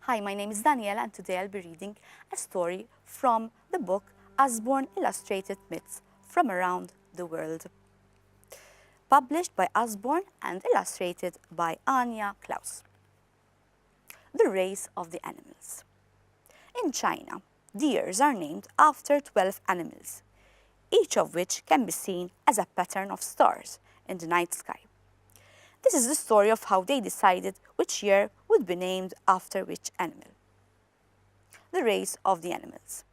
Hi, my name is Daniela and today I'll be reading a story from the book Usborne Illustrated Myths from Around the World. Published by Usborne and illustrated by Anja Klauss. The Race of the Animals. In China, deers are named after 12 animals, each of which can be seen as a pattern of stars in the night sky. This is the story of how they decided which year would be named after which animal. The Race of the Animals.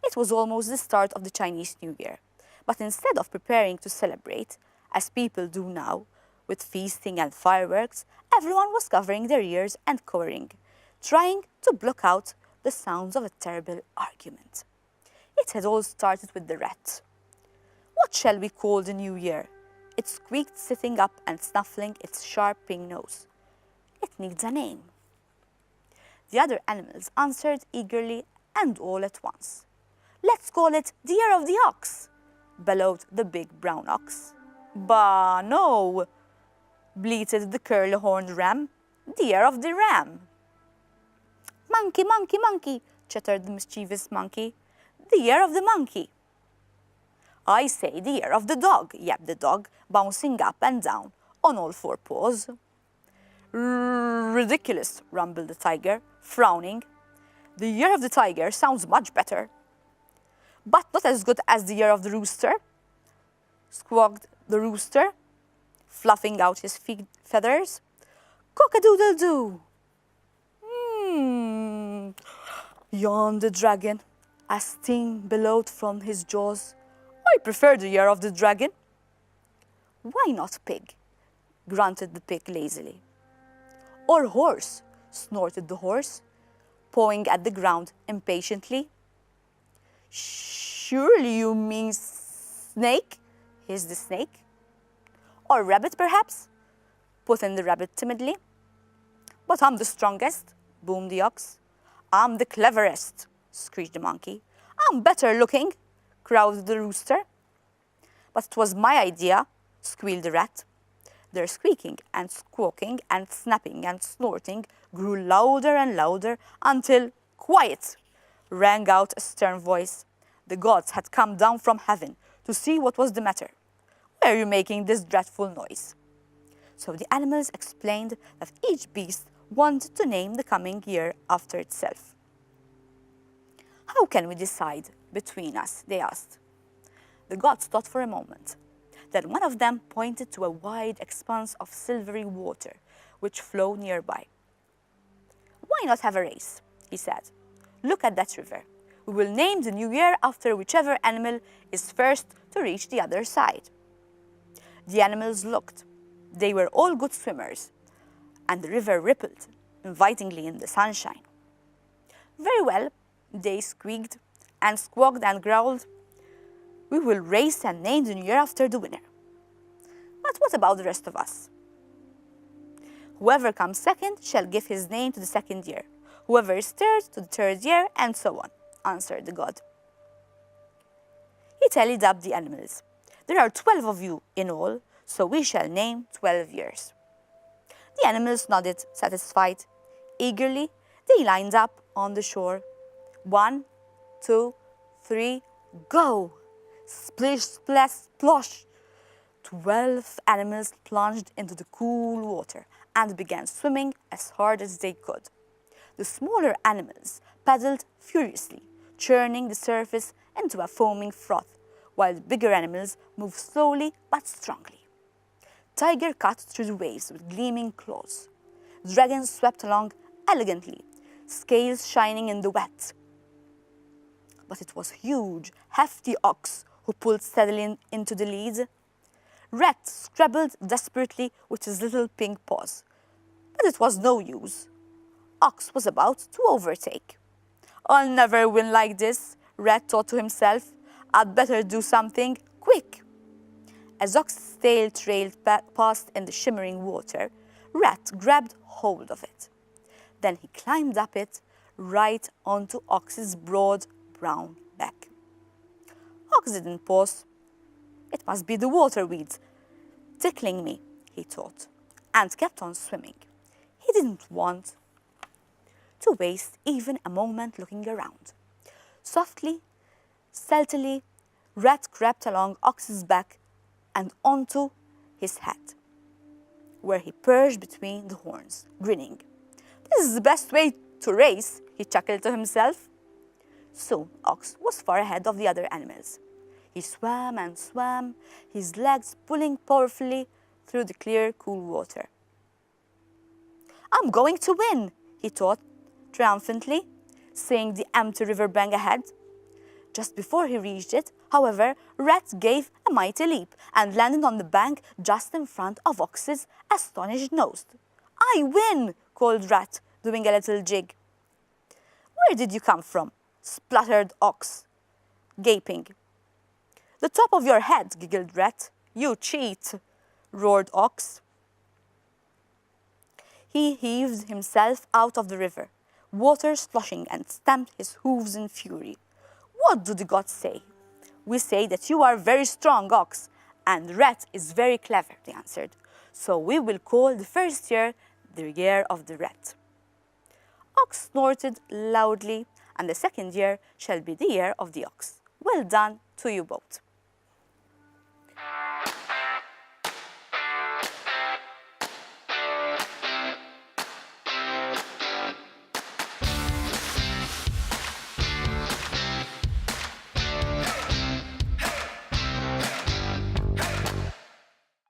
It was almost the start of the Chinese New Year, but instead of preparing to celebrate, as people do now, with feasting and fireworks, everyone was covering their ears and cowering, trying to block out the sounds of a terrible argument. It had all started with the rat. What shall we call the new year? It squeaked, sitting up and snuffling its sharp pink nose. It needs a name. The other animals answered eagerly and all at once. Let's call it the Year of the Ox, bellowed the big brown ox. Bah, no, bleated the curly-horned ram. The Year of the Ram. Monkey, monkey, monkey, chattered the mischievous monkey. The Year of the Monkey. I say the Year of the Dog, yapped the dog, bouncing up and down on all four paws. Ridiculous, rumbled the tiger, frowning. The Year of the Tiger sounds much better. But not as good as the Year of the Rooster, squawked the rooster, fluffing out his feathers. Cock-a-doodle-doo. Yawned the dragon, as steam billowed from his jaws. I prefer the Year of the Dragon. Why not pig? Grunted the pig lazily. Or horse, snorted the horse, pawing at the ground impatiently. Surely you mean snake, hissed the snake. Or rabbit, perhaps, put in the rabbit timidly. But I'm the strongest, boomed the ox. I'm the cleverest, screeched the monkey. I'm better looking, crowed the rooster. But it was my idea, squealed the rat. Their squeaking and squawking and snapping and snorting grew louder and louder until, quiet, rang out a stern voice. The gods had come down from heaven to see what was the matter. Why are you making this dreadful noise? So the animals explained that each beast wanted to name the coming year after itself. How can we decide between us? They asked. The gods thought for a moment. Then one of them pointed to a wide expanse of silvery water which flowed nearby. Why not have a race? He said. Look at that river. We will name the new year after whichever animal is first to reach the other side. The animals looked. They were all good swimmers, and the river rippled invitingly in the sunshine. Very well, they squeaked and squawked and growled. We will race and name the new year after the winner. But what about the rest of us? Whoever comes second shall give his name to the second year. Whoever is third to the third year, and so on, answered the god. He tallied up the animals. There are 12 of you in all, so we shall name 12 years. The animals nodded, satisfied. Eagerly, they lined up on the shore. 1, 2, 3, go! Splish, splash, splosh! 12 animals plunged into the cool water and began swimming as hard as they could. The smaller animals paddled furiously, churning the surface into a foaming froth, while the bigger animals moved slowly but strongly. Tiger cut through the waves with gleaming claws. Dragons swept along elegantly, scales shining in the wet. But it was huge, hefty ox who pulled steadily into the lead. Rat scrabbled desperately with his little pink paws, but it was no use. Ox was about to overtake. I'll never win like this, Rat thought to himself. I'd better do something quick. As Ox's tail trailed past in the shimmering water, Rat grabbed hold of it. Then he climbed up it, right onto Ox's broad brown back. Ox didn't pause. It must be the water weeds tickling me, he thought, and kept on swimming. He didn't want to waste even a moment looking around. Softly, stealthily, Rat crept along Ox's back and onto his head, where he perched between the horns, grinning. "This is the best way to race," he chuckled to himself. Soon, Ox was far ahead of the other animals. He swam and swam, his legs pulling powerfully through the clear, cool water. "I'm going to win," he thought triumphantly, seeing the empty riverbank ahead. Just before he reached it, however, Rat gave a mighty leap and landed on the bank just in front of Ox's astonished nose. "I win!" called Rat, doing a little jig. "Where did you come from?" spluttered Ox, gaping. "The top of your head," giggled Rat. "You cheat," roared Ox. He heaved himself out of the river, water sloshing, and stamped his hooves in fury. "What do the gods say?" "We say that you are very strong, Ox, and Rat is very clever," they answered. "So we will call the first year the year of the Rat." Ox snorted loudly, and the second year shall be the year of the Ox. Well done to you both.